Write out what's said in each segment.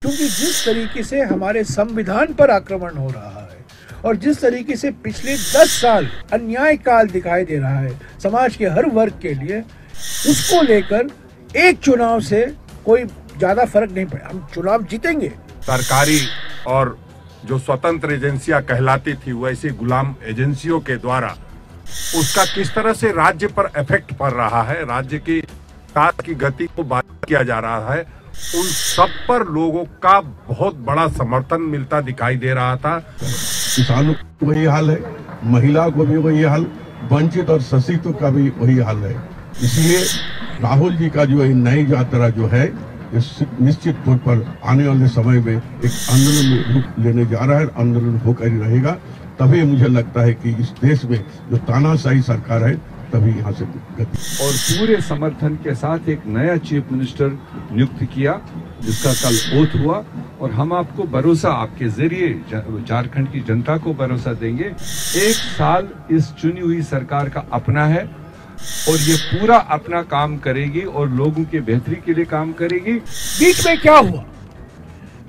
क्योंकि जिस तरीके से हमारे संविधान पर आक्रमण हो रहा है और जिस तरीके से पिछले 10 साल अन्याय काल दिखाई दे रहा है समाज के हर वर्ग के लिए, उसको लेकर एक चुनाव से कोई ज्यादा फर्क नहीं पड़ा। हम चुनाव जीतेंगे। सरकारी और जो स्वतंत्र एजेंसियां कहलाती थी वैसी गुलाम एजेंसियों के द्वारा उसका किस तरह से राज्य पर इफेक्ट पड़ रहा है, राज्य की विकास की गति को बाधित किया जा रहा है, उन सब पर लोगों का बहुत बड़ा समर्थन मिलता दिखाई दे रहा था। किसानों को वही हाल है, महिला को भी वही हाल, वंचित और शोषितों का भी वही हाल है। इसलिए राहुल जी का जो नई यात्रा जो है निश्चित तौर पर आने वाले समय में एक आंदोलन में रूप लेने जा रहा है, आंदोलन होकर ही रहेगा। तभी मुझे लगता है कि इस देश में जो तानाशाही सरकार है तभी यहाँ से गति। और पूरे समर्थन के साथ एक नया चीफ मिनिस्टर नियुक्त किया जिसका कल ओथ हुआ, और हम आपको भरोसा, आपके जरिए झारखंड की जनता को भरोसा देंगे, 1 साल इस चुनी हुई सरकार का अपना है और ये पूरा अपना काम करेगी और लोगों के बेहतरी के लिए काम करेगी। बीच में क्या हुआ?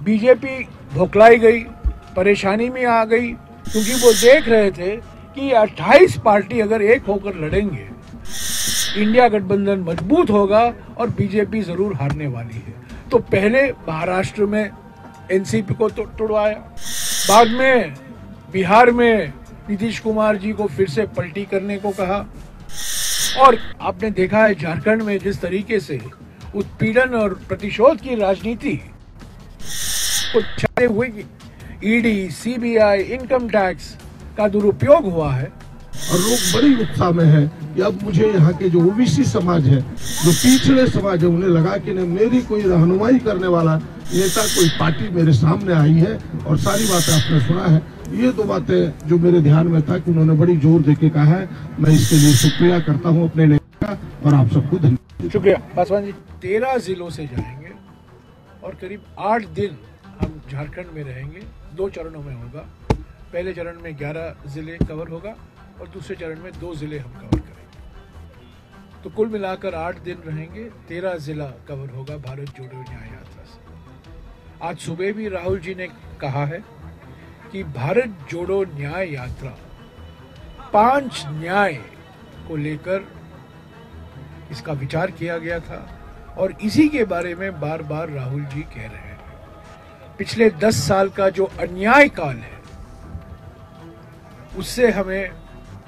बीजेपी भोखलाई गई, परेशानी में आ गई, क्योंकि वो देख रहे थे कि 28 पार्टी अगर एक होकर लड़ेंगे, इंडिया गठबंधन मजबूत होगा और बीजेपी जरूर हारने वाली है। तो पहले महाराष्ट्र में एनसीपी को तोड़वाया, बाद में बिहार में नीतीश कुमार जी को फिर से पलटी करने को कहा, और आपने देखा है झारखंड में जिस तरीके से उत्पीड़न और प्रतिशोध की राजनीति को छाते हुए ईडी, सीबीआई, इनकम टैक्स का दुरुपयोग हुआ है। और लोग बड़ी उत्साह में है कि अब मुझे यहाँ के जो ओबीसी समाज है, जो पिछड़े समाज है, उन्हें लगा कि मेरी कोई रहनुमाई करने वाला नेता, कोई पार्टी मेरे सामने आई है। और सारी बातें आपने सुना है। ये 2 बातें जो मेरे ध्यान में था कि उन्होंने बड़ी जोर देके कहा है, मैं इसके लिए शुक्रिया करता हूँ अपने नेता का और आप सबको धन्यवाद। शुक्रिया पासवान जी। 13 जिलों से जाएंगे और करीब 8 दिन हम झारखंड में रहेंगे। 2 चरणों में होगा। पहले चरण में 11 जिले कवर होगा और दूसरे चरण में 2 जिले हम कवर करेंगे। तो कुल मिलाकर 8 दिन रहेंगे, 13 जिला कवर होगा भारत जोड़ो न्याय यात्रा से। आज सुबह भी राहुल जी ने कहा है कि भारत जोड़ो न्याय यात्रा 5 न्याय को लेकर इसका विचार किया गया था और इसी के बारे में बार बार राहुल जी कह रहे हैं। पिछले 10 साल का जो अन्याय काल है उससे हमें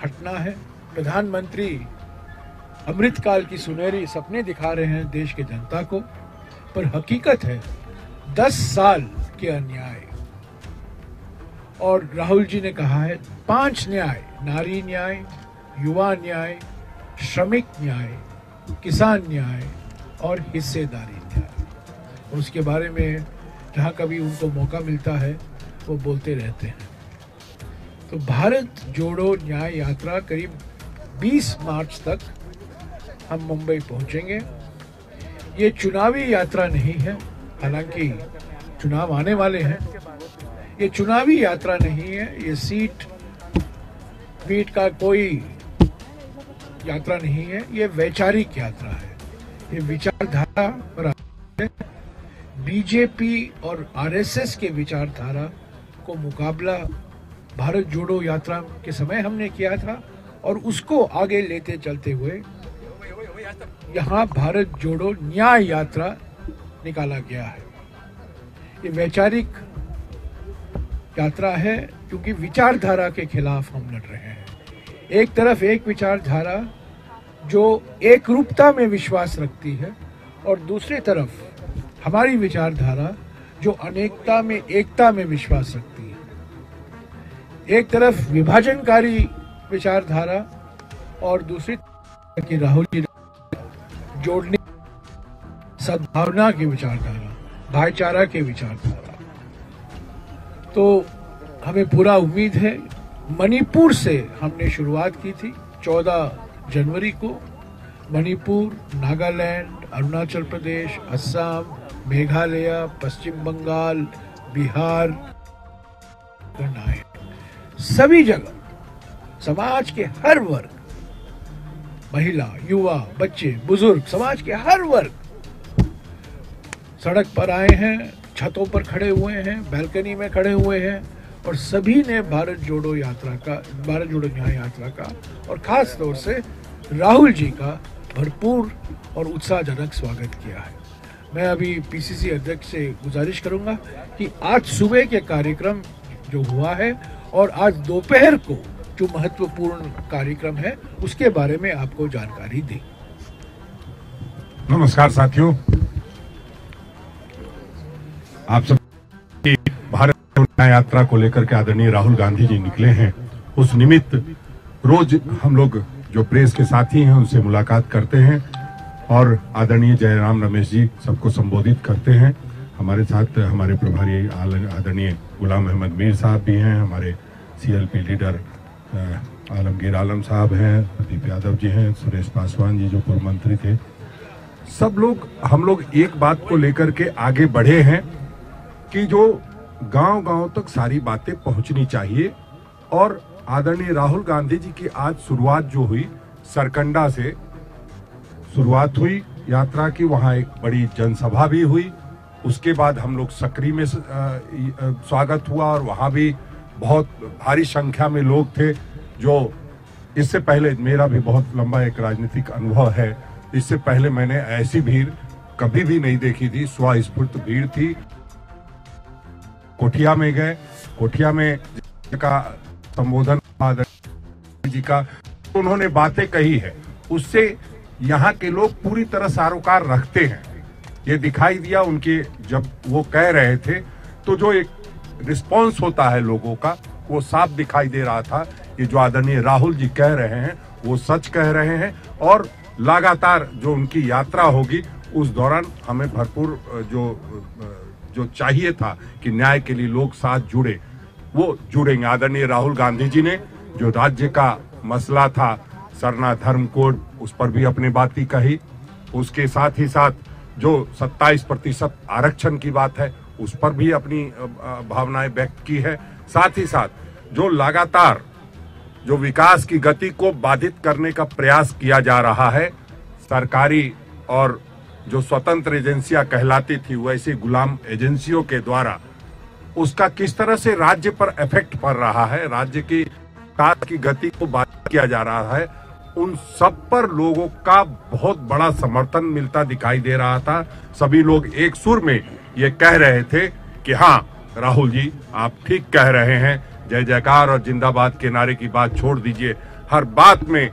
हटना है। प्रधानमंत्री अमृतकाल की सुनहरी सपने दिखा रहे हैं देश के जनता को, पर हकीकत है 10 साल के अन्याय। और राहुल जी ने कहा है 5 न्याय, नारी न्याय, युवा न्याय, श्रमिक न्याय, किसान न्याय और हिस्सेदारी न्याय। और उसके बारे में जहाँ कभी उनको मौका मिलता है वो बोलते रहते हैं। तो भारत जोड़ो न्याय यात्रा करीब 20 मार्च तक हम मुंबई पहुंचेंगे। ये चुनावी यात्रा नहीं है, हालांकि चुनाव आने वाले हैं। ये चुनावी यात्रा नहीं है, ये सीट बीट का कोई यात्रा नहीं है, ये वैचारिक यात्रा है। ये विचारधारा पर बीजेपी और आरएसएस के विचारधारा को मुकाबला भारत जोड़ो यात्रा के समय हमने किया था और उसको आगे लेते चलते हुए यहाँ भारत जोड़ो न्याय यात्रा निकाला गया है। ये वैचारिक यात्रा है क्योंकि विचारधारा के खिलाफ हम लड़ रहे हैं। एक तरफ एक विचारधारा जो एक रूपता में विश्वास रखती है और दूसरी तरफ हमारी विचारधारा जो अनेकता में एकता में विश्वास रखती है। एक तरफ विभाजनकारी विचारधारा और दूसरी तरफ की राहुल जी जोड़ने सद्भावना की विचारधारा, भाईचारा की विचारधारा। तो हमें पूरा उम्मीद है। मणिपुर से हमने शुरुआत की थी 14 जनवरी को। मणिपुर, नागालैंड, अरुणाचल प्रदेश, असम, मेघालय, पश्चिम बंगाल, बिहार, सभी जगह समाज के हर वर्ग, महिला, युवा, बच्चे, बुजुर्ग, समाज के हर वर्ग सड़क पर आए हैं, छतों पर खड़े हुए हैं, बैल्कनी में खड़े हुए हैं और सभी ने भारत जोड़ो न्याय यात्रा का और खास तौर से राहुल जी का भरपूर और उत्साहजनक स्वागत किया है। मैं अभी पीसीसी अध्यक्ष से गुजारिश करूंगा कि आज सुबह के कार्यक्रम जो हुआ है और आज दोपहर को जो महत्वपूर्ण कार्यक्रम है उसके बारे में आपको जानकारी दें। नमस्कार साथियों, आप सब भारत न्याय यात्रा को लेकर के आदरणीय राहुल गांधी जी निकले हैं। उस निमित्त रोज हम लोग जो प्रेस के साथी हैं उनसे मुलाकात करते हैं और आदरणीय जयराम रमेश जी सबको संबोधित करते हैं। हमारे साथ हमारे प्रभारी आदरणीय गुलाम अहमद मीर साहब भी हैं, हमारे सीएलपी लीडर आलमगीर आलम साहब हैं, प्रदीप यादव जी हैं, सुरेश पासवान जी जो पूर्व मंत्री थे। सब लोग हम लोग एक बात को लेकर के आगे बढ़े हैं कि जो गांव-गांव तक सारी बातें पहुंचनी चाहिए और आदरणीय राहुल गांधी जी की आज शुरुआत जो हुई सरकंडा से शुरुआत हुई यात्रा की, वहां एक बड़ी जनसभा भी हुई। उसके बाद हम लोग सकरी में स्वागत हुआ और वहां भी बहुत भारी संख्या में लोग थे। जो इससे पहले मेरा भी बहुत लंबा एक राजनीतिक अनुभव है, इससे पहले मैंने ऐसी भीड़ कभी भी नहीं देखी थी। स्वस्फूर्त भीड़ थी। कोठिया में गए, कोठिया में का संबोधन जी का उन्होंने बातें कही है, उससे यहाँ के लोग पूरी तरह सरोकार रखते हैं। ये दिखाई दिया उनके जब वो कह रहे थे तो जो एक रिस्पॉन्स होता है लोगों का वो साफ दिखाई दे रहा था। ये जो आदरणीय राहुल जी कह रहे हैं वो सच कह रहे हैं और लगातार जो उनकी यात्रा होगी उस दौरान हमें भरपूर जो चाहिए था कि न्याय के लिए लोग साथ जुड़े वो जुड़ेंगे। आदरणीय राहुल गांधी जी ने जो राज्य का मसला था सरना धर्म कोड, उस पर भी अपनी बातें कही। उसके साथ ही साथ जो 27% आरक्षण की बात है उस पर भी अपनी भावनाएं व्यक्त की है। साथ ही साथ जो लगातार जो विकास की गति को बाधित करने का प्रयास किया जा रहा है, सरकारी और जो स्वतंत्र एजेंसियां कहलाती थी वैसी गुलाम एजेंसियों के द्वारा उसका किस तरह से राज्य पर इफेक्ट पड़ रहा है, राज्य की विकास की गति को बाधित किया जा रहा है, उन सब पर लोगों का बहुत बड़ा समर्थन मिलता दिखाई दे रहा था। सभी लोग एक सुर में ये कह रहे थे कि हाँ राहुल जी आप ठीक कह रहे हैं, जय जयकार और जिंदाबाद के नारे की बात छोड़ दीजिए। हर बात में,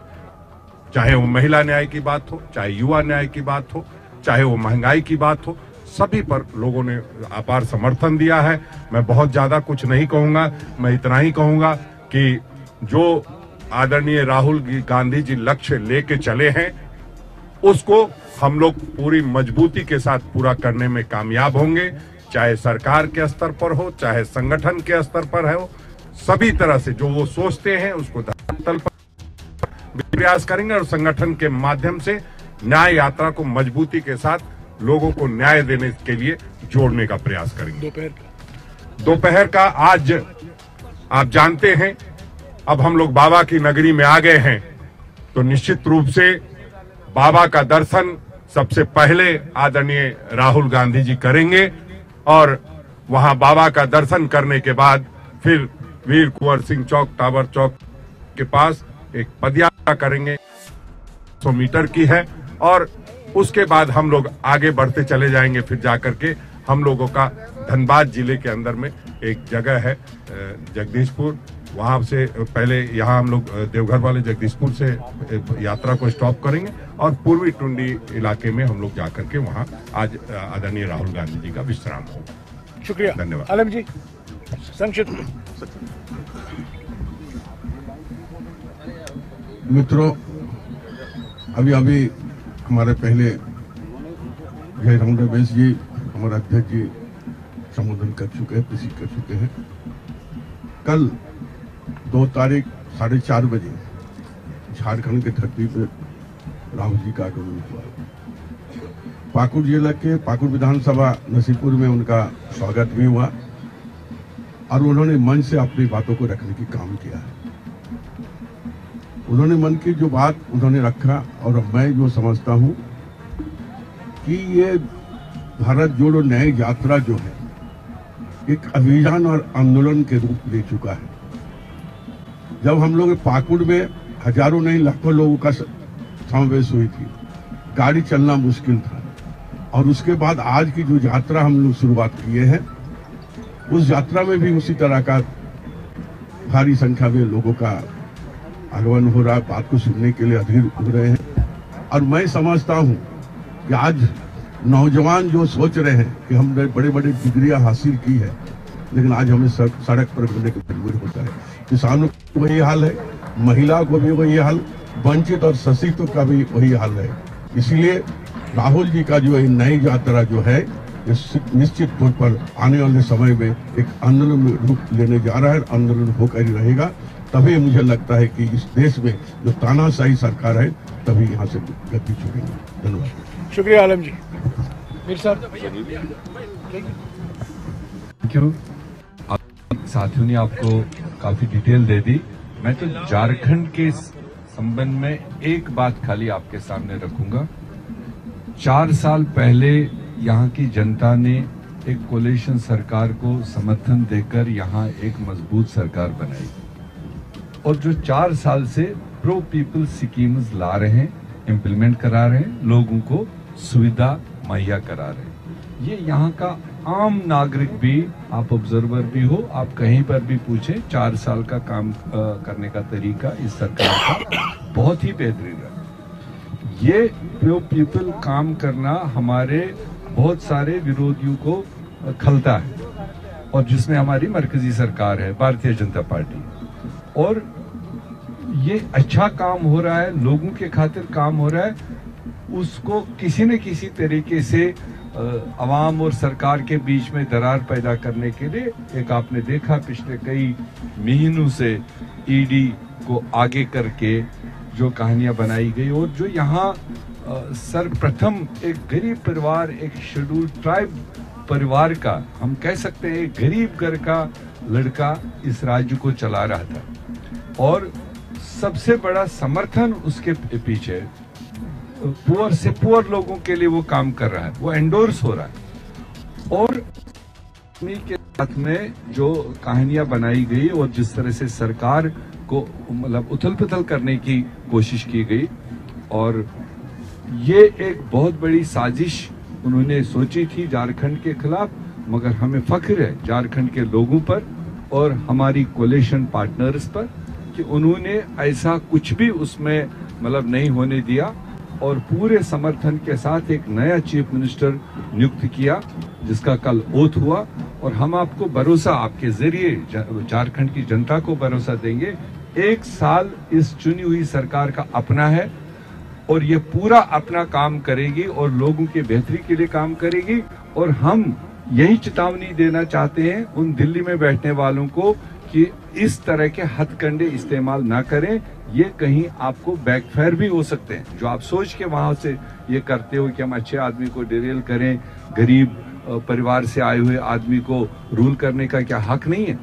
चाहे वो महिला न्याय की बात हो, चाहे युवा न्याय की बात हो, चाहे वो महंगाई की बात हो, सभी पर लोगों ने अपार समर्थन दिया है। मैं बहुत ज्यादा कुछ नहीं कहूंगा, मैं इतना ही कहूंगा कि जो आदरणीय राहुल गांधी जी लक्ष्य लेके चले हैं उसको हम लोग पूरी मजबूती के साथ पूरा करने में कामयाब होंगे। चाहे सरकार के स्तर पर हो, चाहे संगठन के स्तर पर हो, सभी तरह से जो वो सोचते हैं उसको धरातल पर प्रयास करेंगे और संगठन के माध्यम से न्याय यात्रा को मजबूती के साथ लोगों को न्याय देने के लिए जोड़ने का प्रयास करेंगे। दोपहर का आज आप जानते हैं अब हम लोग बाबा की नगरी में आ गए हैं तो निश्चित रूप से बाबा का दर्शन सबसे पहले आदरणीय राहुल गांधी जी करेंगे और वहां बाबा का दर्शन करने के बाद फिर वीर कुंवर सिंह चौक, टावर चौक के पास एक पदयात्रा करेंगे, 100 मीटर की है और उसके बाद हम लोग आगे बढ़ते चले जाएंगे। फिर जाकर के हम लोगों का धनबाद जिले के अंदर में एक जगह है जगदीशपुर, वहां से पहले यहाँ हम लोग देवघर वाले जगदीशपुर से यात्रा को स्टॉप करेंगे और पूर्वी टुंडी इलाके में हम लोग जाकर के वहाँ आज आदरणीय राहुल गांधी जी का विश्राम होगा। शुक्रिया, धन्यवाद। आलम जी संक्षिप्त। मित्रों, अभी हमारे पहले जयराम रमेश जी हमारे अध्यक्ष जी संबोधन कर चुके हैं, रिसीव कर चुके हैं। कल 2 तारीख 4:30 बजे झारखंड की धरती पर राहुल जी का आगमन हुआ। पाकुड़ जिला के पाकुड़ विधानसभा नसीपुर में उनका स्वागत भी हुआ और उन्होंने मन से अपनी बातों को रखने की काम किया है। उन्होंने मन की जो बात उन्होंने रखा और मैं जो समझता हूं कि ये भारत जोड़ो न्याय यात्रा जो है एक अभियान और आंदोलन के रूप ले चुका है। जब हम लोग पाकुड़ में हजारों नहीं लाखों लोगों का समावेश हुई थी, गाड़ी चलना मुश्किल था, और उसके बाद आज की जो यात्रा हम लोग शुरुआत किए हैं, उस यात्रा में भी उसी तरह का भारी संख्या में लोगों का आगमन हो रहा है, बात को सुनने के लिए अधीर हो रहे हैं। और मैं समझता हूं कि आज नौजवान जो सोच रहे हैं कि हमने बड़े बड़े डिग्रियां हासिल की है, लेकिन आज हमें सड़क पर मिलने को मजबूर होता है। किसानों का वही हाल है, महिला को भी वही हाल, वंचित और शोषित का भी वही हाल है। इसलिए राहुल जी का जो नई यात्रा जो है, निश्चित तौर पर आने वाले समय में एक आंदोलन में रूप लेने जा रहा है, आंदोलन होकर ही रहेगा। तभी मुझे लगता है कि इस देश में जो तानाशाही सरकार है, तभी यहाँ से गति छूटेगी। धन्यवाद। शुक्रिया आलम जी। मीर साहब, थैंक यू। साथियों ने आपको काफी डिटेल दे दी। मैं तो झारखंड के संबंध में एक बात खाली आपके सामने रखूंगा। 4 साल पहले यहाँ की जनता ने एक कोलिशन सरकार को समर्थन देकर यहाँ एक मजबूत सरकार बनाई, और जो 4 साल से प्रो पीपल स्कीम्स ला रहे हैं, इम्प्लीमेंट करा रहे हैं, लोगों को सुविधा मुहैया करा रहे हैं। ये यहाँ का आम नागरिक भी, आप ऑब्जर्वर भी हो, आप कहीं पर भी पूछें, 4 साल का काम करने का तरीका इस सरकार का बहुत ही बेहतरीन है। ये प्रो पीपल काम करना हमारे बहुत सारे विरोधियों को खलता है, और जिसमें हमारी मरकजी सरकार है, भारतीय जनता पार्टी, और ये अच्छा काम हो रहा है, लोगों के खातिर काम हो रहा है, उसको किसी न किसी तरीके से अवाम और सरकार के बीच में दरार पैदा करने के लिए एक आपने देखा पिछले कई महीनों से ईडी को आगे करके जो कहानियां बनाई गई, और जो यहाँ सर्वप्रथम एक गरीब परिवार, एक शेड्यूल ट्राइब परिवार का, हम कह सकते हैं एक गरीब घर का लड़का इस राज्य को चला रहा था, और सबसे बड़ा समर्थन उसके पीछे पुअर से पुअर लोगों के लिए वो काम कर रहा है, वो एंडोर्स हो रहा है। और के साथ में जो कहानियां बनाई गई और जिस तरह से सरकार को मतलब उथल पुथल करने की कोशिश की गई, और ये एक बहुत बड़ी साजिश उन्होंने सोची थी झारखंड के खिलाफ, मगर हमें फख्र है झारखंड के लोगों पर और हमारी कोलिशन पार्टनर्स पर कि उन्होंने ऐसा कुछ भी उसमें मतलब नहीं होने दिया, और पूरे समर्थन के साथ एक नया चीफ मिनिस्टर नियुक्त किया, जिसका कल ओथ हुआ। और हम आपको भरोसा, आपके जरिए झारखंड की जनता को भरोसा देंगे, 1 साल इस चुनी हुई सरकार का अपना है, और ये पूरा अपना काम करेगी और लोगों के बेहतरी के लिए काम करेगी। और हम यही चेतावनी देना चाहते हैं उन दिल्ली में बैठने वालों को कि इस तरह के हथकंडे इस्तेमाल ना करें, ये कहीं आपको बैकफायर भी हो सकते हैं। जो आप सोच के वहां से ये करते हो कि हम अच्छे आदमी को डिरेल करें, गरीब परिवार से आए हुए आदमी को रूल करने का क्या हक नहीं है?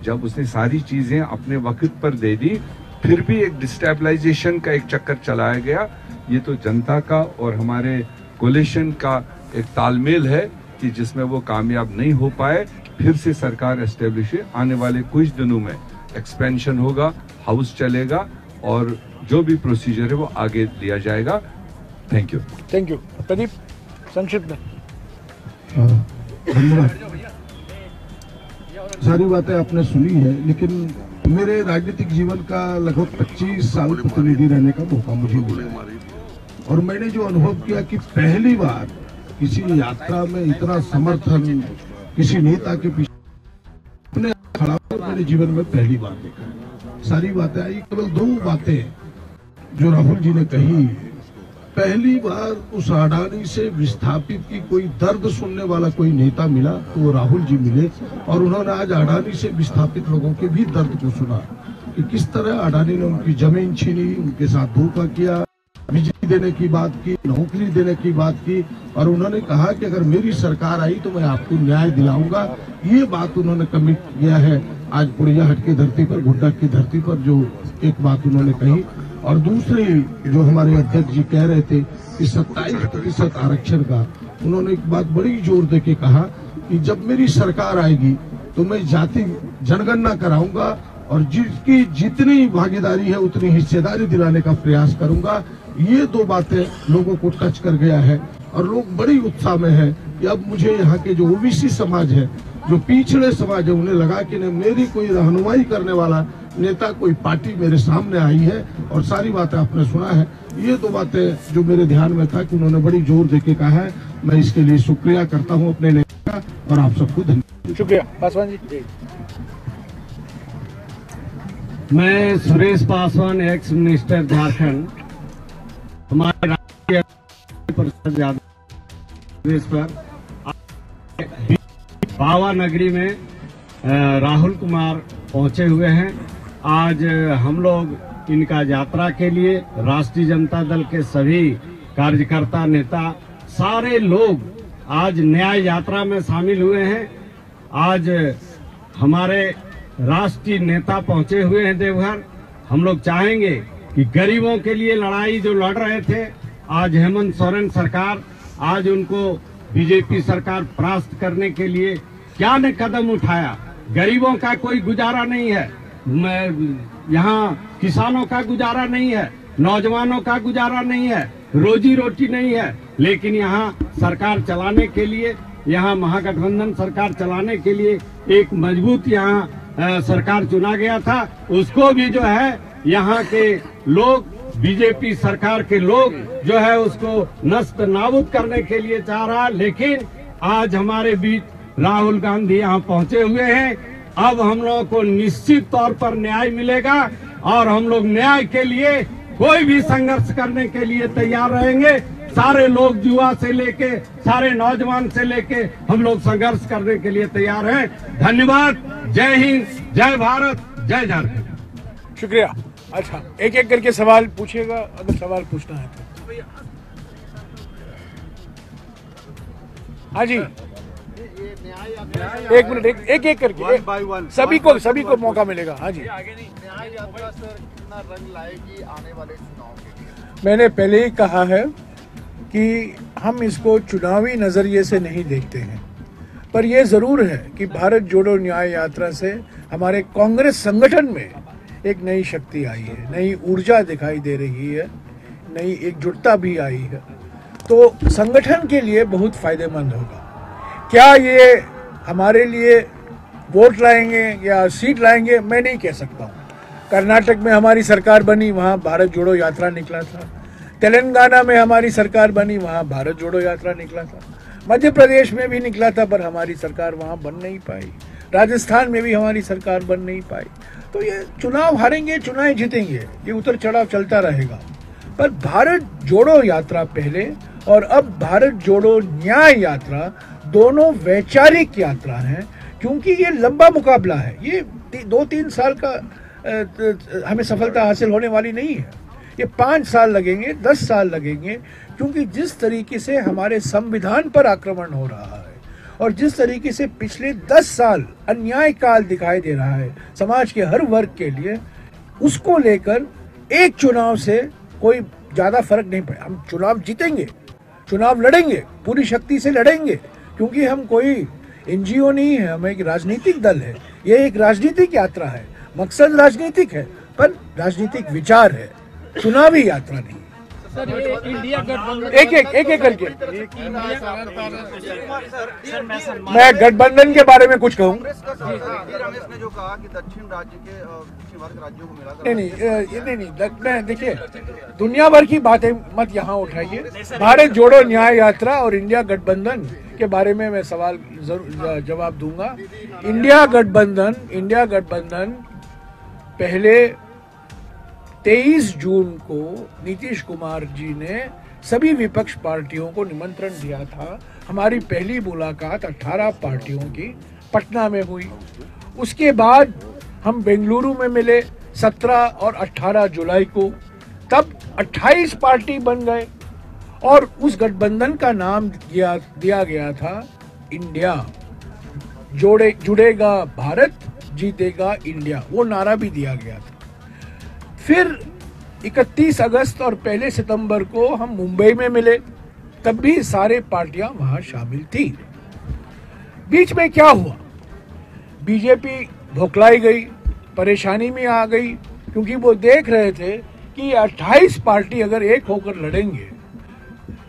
जब उसने सारी चीजें अपने वक्त पर दे दी, फिर भी एक डिस्टेबलाइजेशन का एक चक्कर चलाया गया। ये तो जनता का और हमारे कोलिशन का एक तालमेल है कि जिसमें वो कामयाब नहीं हो पाए। फिर से सरकार एस्टेब्लिश है, आने वाले कुछ दिनों में एक्सपेंशन होगा, हाउस चलेगा, और जो भी प्रोसीजर है वो आगे लिया जाएगा। Thank you. Thank you. Pradeep, संक्षिप्त में। धन्यवाद। सारी बातें आपने सुनी है, लेकिन मेरे राजनीतिक जीवन का लगभग 25 साल प्रतिनिधि रहने का मौका मुझे मिला, और मैंने जो अनुभव किया कि पहली बार किसी यात्रा में इतना समर्थन किसी नेता के पीछे अपने खड़ा हुआ मेरे जीवन में पहली बार देखा है। सारी बातें आई, केवल 2 बातें जो राहुल जी ने कही। पहली बार उस अडानी से विस्थापित की कोई दर्द सुनने वाला कोई नेता मिला तो वो राहुल जी मिले, और उन्होंने आज अडानी से विस्थापित लोगों के भी दर्द को सुना कि किस तरह अडानी ने उनकी जमीन छीनी, उनके साथ धोखा किया, बिजली देने की बात की, नौकरी देने की बात की, और उन्होंने कहा कि अगर मेरी सरकार आई तो मैं आपको न्याय दिलाऊंगा। ये बात उन्होंने कमिट किया है आज पुड़िया हट की धरती पर, गुड्डा की धरती पर, जो एक बात उन्होंने कही। और दूसरी जो हमारे अध्यक्ष जी कह रहे थे कि 27% आरक्षण का, उन्होंने एक बात बड़ी जोर दे के कहा कि जब मेरी सरकार आएगी तो मैं जाति जनगणना कराऊंगा और जिसकी जितनी भागीदारी है उतनी हिस्सेदारी दिलाने का प्रयास करूंगा। ये दो बातें लोगों को टच कर गया है और लोग बड़ी उत्साह में है कि अब मुझे यहाँ के जो ओबीसी समाज है, जो पिछड़े समाज है, उन्हें लगा कि नहीं, मेरी कोई रहनुमाई करने वाला नेता, कोई पार्टी मेरे सामने आई है और सारी बातें आपने सुना है। ये दो बातें जो मेरे ध्यान में था कि उन्होंने बड़ी जोर देके कहा है, मैं इसके लिए शुक्रिया करता हूँ अपने नेता का और आप सबको धन्यवाद। शुक्रिया। पासवान जी। मैं सुरेश पासवान, एक्स मिनिस्टर झारखंड, हमारे राष्ट्रीय परिषद यादव पर बावा नगरी में राहुल कुमार पहुंचे हुए हैं। आज हम लोग इनका यात्रा के लिए राष्ट्रीय जनता दल के सभी कार्यकर्ता, नेता, सारे लोग आज न्याय यात्रा में शामिल हुए हैं। आज हमारे राष्ट्रीय नेता पहुंचे हुए हैं देवघर। हम लोग चाहेंगे कि गरीबों के लिए लड़ाई जो लड़ रहे थे, आज हेमंत सोरेन सरकार, आज उनको बीजेपी सरकार परास्त करने के लिए क्या ने कदम उठाया। गरीबों का कोई गुजारा नहीं है, यहाँ किसानों का गुजारा नहीं है, नौजवानों का गुजारा नहीं है, रोजी रोटी नहीं है, लेकिन यहाँ सरकार चलाने के लिए, यहाँ महागठबंधन सरकार चलाने के लिए एक मजबूत यहाँ सरकार चुना गया था। उसको भी जो है यहाँ के लोग, बीजेपी सरकार के लोग जो है उसको नष्ट नाबूद करने के लिए चाह रहा। लेकिन आज हमारे बीच राहुल गांधी यहाँ पहुंचे हुए हैं। अब हम लोगों को निश्चित तौर पर न्याय मिलेगा और हम लोग न्याय के लिए कोई भी संघर्ष करने के लिए तैयार रहेंगे। सारे लोग, युवा से लेके सारे नौजवान से लेके हम लोग संघर्ष करने के लिए तैयार हैं। धन्यवाद। जय हिंद, जय भारत, जय झारखंड। शुक्रिया। अच्छा, एक एक करके सवाल पूछिएगा अगर सवाल पूछना है तो। हाँ जी, एक मिनट, एक एक करके सभी को मौका मिलेगा। हाँ जी। न्याय यात्रा सर कितना रंग लाएगी आने वाले चुनाव के लिए? मैंने पहले ही कहा है कि हम इसको चुनावी नजरिए से नहीं देखते हैं, पर यह जरूर है कि भारत जोड़ो न्याय यात्रा से हमारे कांग्रेस संगठन में एक नई शक्ति आई है, नई ऊर्जा दिखाई दे रही है, नई एकजुटता भी आई है। तो संगठन के लिए बहुत फायदेमंद होगा। क्या ये हमारे लिए वोट लाएंगे या सीट लाएंगे, मैं नहीं कह सकता हूँ। कर्नाटक में हमारी सरकार बनी, वहाँ भारत जोड़ो यात्रा निकला था। तेलंगाना में हमारी सरकार बनी, वहाँ भारत जोड़ो यात्रा निकला था। मध्य प्रदेश में भी निकला था, पर हमारी सरकार वहाँ बन नहीं पाई। राजस्थान में भी हमारी सरकार बन नहीं पाई। तो ये चुनाव हारेंगे, चुनाव जीतेंगे, ये उतर चढ़ाव चलता रहेगा। पर भारत जोड़ो यात्रा पहले और अब भारत जोड़ो न्याय यात्रा दोनों वैचारिक यात्रा हैं, क्योंकि ये लंबा मुकाबला है। ये 2-3 साल का हमें सफलता हासिल होने वाली नहीं है। ये 5 साल लगेंगे, 10 साल लगेंगे, क्योंकि जिस तरीके से हमारे संविधान पर आक्रमण हो रहा है और जिस तरीके से पिछले 10 साल अन्याय काल दिखाई दे रहा है समाज के हर वर्ग के लिए, उसको लेकर एक चुनाव से कोई ज्यादा फर्क नहीं पड़े। हम चुनाव जीतेंगे, चुनाव लड़ेंगे, पूरी शक्ति से लड़ेंगे, क्योंकि हम कोई एनजीओ नहीं है, हम एक राजनीतिक दल है। ये एक राजनीतिक यात्रा है, मकसद राजनीतिक है, पर राजनीतिक विचार है, चुनावी यात्रा नहीं। सर, ये इंडिया गठबंधन एक एक करके मैं गठबंधन के बारे में कुछ कहूँ। रमेश ने जो कहा कि दक्षिण राज्य के दक्षिण भारत राज्यों को मिलाकर नहीं, देखिए, दुनिया भर की बातें मत यहाँ उठाइए। भारत जोड़ो न्याय यात्रा और इंडिया गठबंधन के बारे में मैं सवाल जरूर जवाब दूंगा। इंडिया गठबंधन पहले 23 जून को नीतीश कुमार जी ने सभी विपक्ष पार्टियों को निमंत्रण दिया था। हमारी पहली मुलाकात 18 पार्टियों की पटना में हुई। उसके बाद हम बेंगलुरु में मिले 17 और 18 जुलाई को। तब 28 पार्टी बन गए और उस गठबंधन का नाम दिया गया था इंडिया। जुड़ेगा भारत, जीतेगा इंडिया, वो नारा भी दिया गया था। फिर 31 अगस्त और 1 सितंबर को हम मुंबई में मिले, तब भी सारे पार्टियां वहां शामिल थी। बीच में क्या हुआ, बीजेपी भोखलाई गई, परेशानी में आ गई, क्योंकि वो देख रहे थे कि 28 पार्टी अगर एक होकर लड़ेंगे,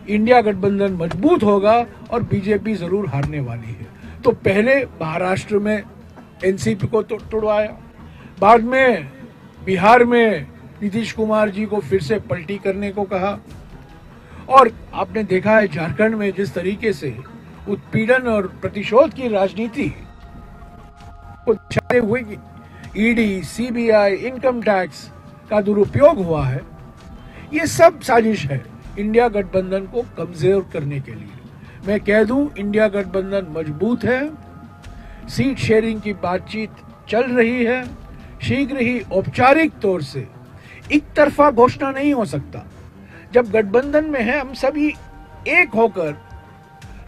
इंडिया गठबंधन मजबूत होगा और बीजेपी जरूर हारने वाली है। तो पहले महाराष्ट्र में एनसीपी को तोड़वाया, बाद में बिहार में नीतीश कुमार जी को फिर से पलटी करने को कहा, और आपने देखा है झारखंड में जिस तरीके से उत्पीड़न और प्रतिशोध की राजनीति को दर्शाते हुए ईडी, सीबीआई, इनकम टैक्स का दुरुपयोग हुआ है, ये सब साजिश है इंडिया गठबंधन को कमजोर करने के लिए। मैं कह दूं, इंडिया गठबंधन मजबूत है, सीट शेयरिंग की बातचीत चल रही है, शीघ्र ही औपचारिक तौर से एक तरफा घोषणा नहीं हो सकता। जब गठबंधन में है, हम सभी एक होकर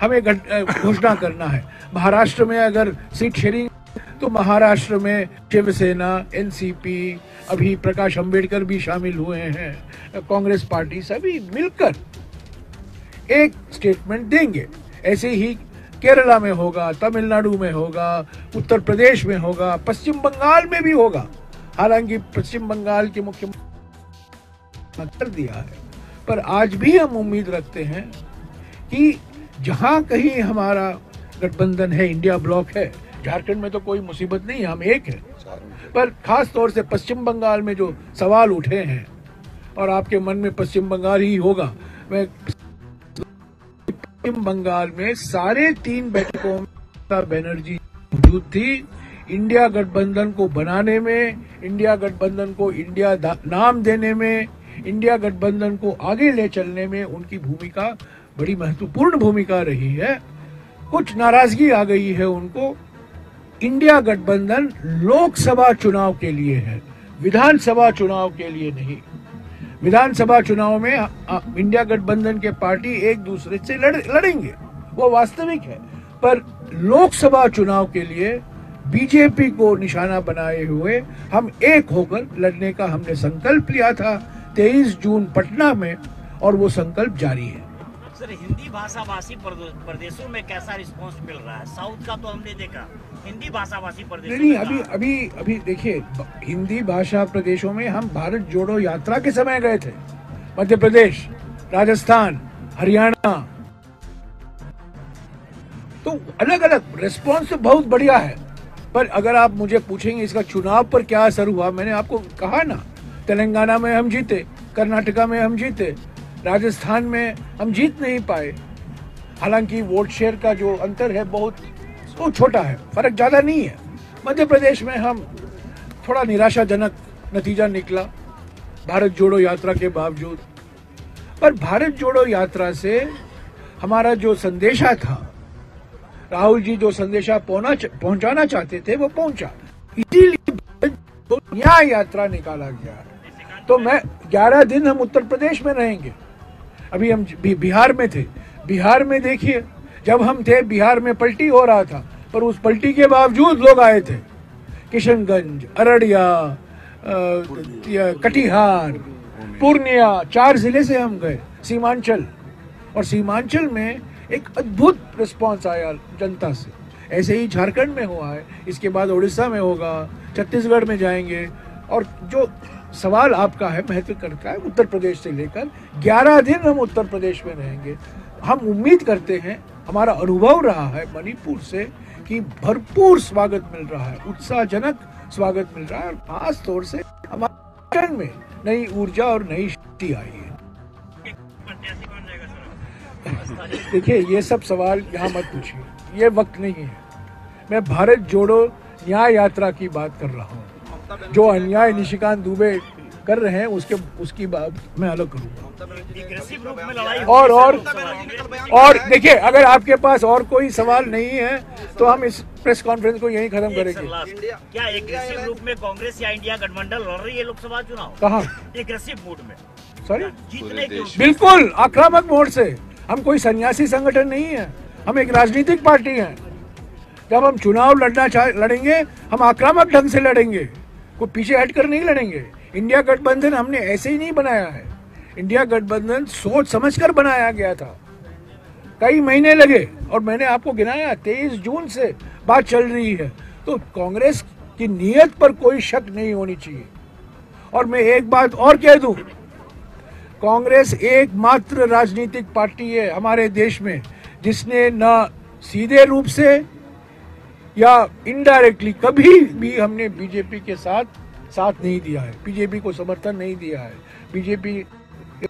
हमें घोषणा करना है। महाराष्ट्र में अगर सीट शेयरिंग, तो महाराष्ट्र में शिवसेना, एनसीपी, अभी प्रकाश अंबेडकर भी शामिल हुए हैं, कांग्रेस पार्टी, सभी मिलकर एक स्टेटमेंट देंगे। ऐसे ही केरला में होगा, तमिलनाडु में होगा, उत्तर प्रदेश में होगा, पश्चिम बंगाल में भी होगा। हालांकि पश्चिम बंगाल के मुख्यमंत्री कर दिया है, पर आज भी हम उम्मीद रखते हैं कि जहां कहीं हमारा गठबंधन है, इंडिया ब्लॉक है, झारखंड में तो कोई मुसीबत नहीं है, हम एक है, पर खास तौर से पश्चिम बंगाल में जो सवाल उठे हैं, और आपके मन में पश्चिम बंगाल ही होगा, मैं पश्चिम बंगाल में 3.5 बैठकों में बनर्जी मौजूद थी। इंडिया गठबंधन को बनाने में, इंडिया गठबंधन को इंडिया नाम देने में, इंडिया गठबंधन को आगे ले चलने में उनकी भूमिका बड़ी महत्वपूर्ण भूमिका रही है। कुछ नाराजगी आ गई है उनको। इंडिया गठबंधन लोकसभा चुनाव के लिए है, विधानसभा चुनाव के लिए नहीं। विधानसभा चुनाव में इंडिया गठबंधन के पार्टी एक दूसरे से लड़ेंगे, वो वास्तविक है, पर लोकसभा चुनाव के लिए बीजेपी को निशाना बनाए हुए हम एक होकर लड़ने का हमने संकल्प लिया था 23 जून पटना में, और वो संकल्प जारी है। सर, हिंदी भाषाभाषी प्रदेशों में कैसा रिस्पांस मिल रहा है? साउथ का तो हमने देखा, हिंदी भाषाभाषी प्रदेशों नहीं, अभी देखिए, हिंदी भाषा प्रदेशों में हम भारत जोड़ो यात्रा के समय गए थे, मध्य प्रदेश, राजस्थान, हरियाणा, तो अलग अलग रिस्पांस तो बहुत बढ़िया है। पर अगर आप मुझे पूछेंगे इसका चुनाव पर क्या असर हुआ, मैंने आपको कहा ना, तेलंगाना में हम जीते, कर्नाटका में हम जीते, राजस्थान में हम जीत नहीं पाए। हालांकि वोट शेयर का जो अंतर है बहुत छोटा है, फर्क ज्यादा नहीं है। मध्य प्रदेश में हम थोड़ा निराशाजनक नतीजा निकला भारत जोड़ो यात्रा के बावजूद, पर भारत जोड़ो यात्रा से हमारा जो संदेशा था, राहुल जी जो संदेशा पहुंचाना चाहते थे वो पहुंचा, इसीलिए न्याय यात्रा निकाला गया। तो मैं 11 दिन हम उत्तर प्रदेश में रहेंगे। अभी हम बिहार में थे, बिहार में देखिए, जब हम थे बिहार में पलटी हो रहा था, पर उस पलटी के बावजूद लोग आए थे। किशनगंज, अररिया, कटिहार, पूर्णिया, 4 जिले से हम गए, सीमांचल, और सीमांचल में एक अद्भुत रिस्पांस आया जनता से। ऐसे ही झारखंड में हुआ है, इसके बाद उड़ीसा में होगा, छत्तीसगढ़ में जाएंगे, और जो सवाल आपका है महत्व करता है उत्तर प्रदेश से लेकर 11 दिन हम उत्तर प्रदेश में रहेंगे। हम उम्मीद करते हैं, हमारा अनुभव रहा है मणिपुर से, कि भरपूर स्वागत मिल रहा है, उत्साहजनक स्वागत मिल रहा है, और खास तौर से हमारे में नई ऊर्जा और नई शक्ति आई है। देखिए, ये सब सवाल यहाँ मत पूछिए, ये वक्त नहीं है। मैं भारत जोड़ो न्याय यात्रा की बात कर रहा हूँ। जो अन्याय निशिकांत दुबे कर रहे हैं उसकी बात मैं अलग करूंगा। और देखिए, अगर आपके पास और कोई सवाल नहीं है तो हम इस प्रेस कॉन्फ्रेंस को यहीं खत्म करेंगे। क्या एग्रेसिव रूप में कांग्रेस या इंडिया गठबंधन लड़ रही है लोकसभा चुनाव? कहाँ एग्रेसिव मूड में? सॉरी, जीतने के बिल्कुल आक्रामक मोड से। हम कोई सन्यासी संगठन नहीं है, हम एक राजनीतिक पार्टी हैं। जब हम चुनाव लड़ेंगे, हम आक्रामक ढंग से लड़ेंगे, कोई पीछे हटकर नहीं लड़ेंगे। इंडिया गठबंधन हमने ऐसे ही नहीं बनाया है, इंडिया गठबंधन सोच समझकर बनाया गया था। कई महीने लगे और मैंने आपको गिनाया 23 जून से बात चल रही है। तो कांग्रेस की नीयत पर कोई शक नहीं होनी चाहिए। और मैं एक बात और कह दूं, कांग्रेस एकमात्र राजनीतिक पार्टी है हमारे देश में जिसने न सीधे रूप से या इनडायरेक्टली कभी भी हमने बीजेपी के साथ नहीं दिया है, बीजेपी को समर्थन नहीं दिया है, बीजेपी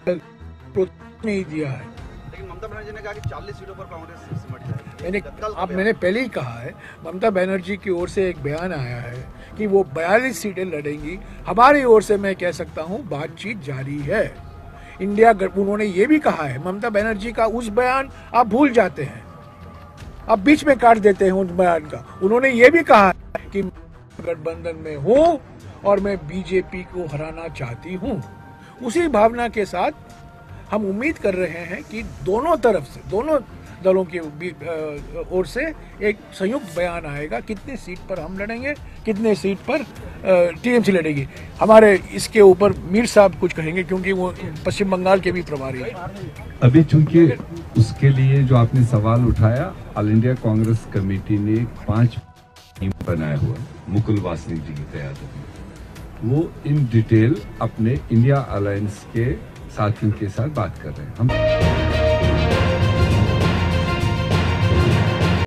नहीं दिया है। लेकिन ममता बनर्जी ने कहा कि 40 सीटों पर कांग्रेस सिमट जाएगी। मैंने पहले ही कहा है, ममता बनर्जी की ओर से एक बयान आया है कि वो 42 सीटें लड़ेंगी। हमारी ओर से मैं कह सकता हूं बातचीत जारी है। इंडिया उन्होंने ये भी कहा है, ममता बनर्जी का उस बयान आप भूल जाते हैं, आप बीच में काट देते हैं उस बयान का। उन्होंने ये भी कहा है कि गठबंधन में हूं और मैं बीजेपी को हराना चाहती हूं। उसी भावना के साथ हम उम्मीद कर रहे हैं कि दोनों तरफ से, दोनों दलों की ओर से एक संयुक्त बयान आएगा, कितनी सीट पर हम लड़ेंगे, कितने सीट पर टीएमसी लड़ेगी। हमारे इसके ऊपर मीर साहब कुछ कहेंगे क्योंकि वो पश्चिम बंगाल के भी प्रभारी हैं। अभी चूंकि उसके लिए जो आपने सवाल उठाया, ऑल इंडिया कांग्रेस कमेटी ने 5 टीम बनाया हुआ मुकुल वासनिक जी की क़यादत में। वो इन डिटेल अपने इंडिया अलायंस के साथियों के साथ बात कर रहे हैं। हम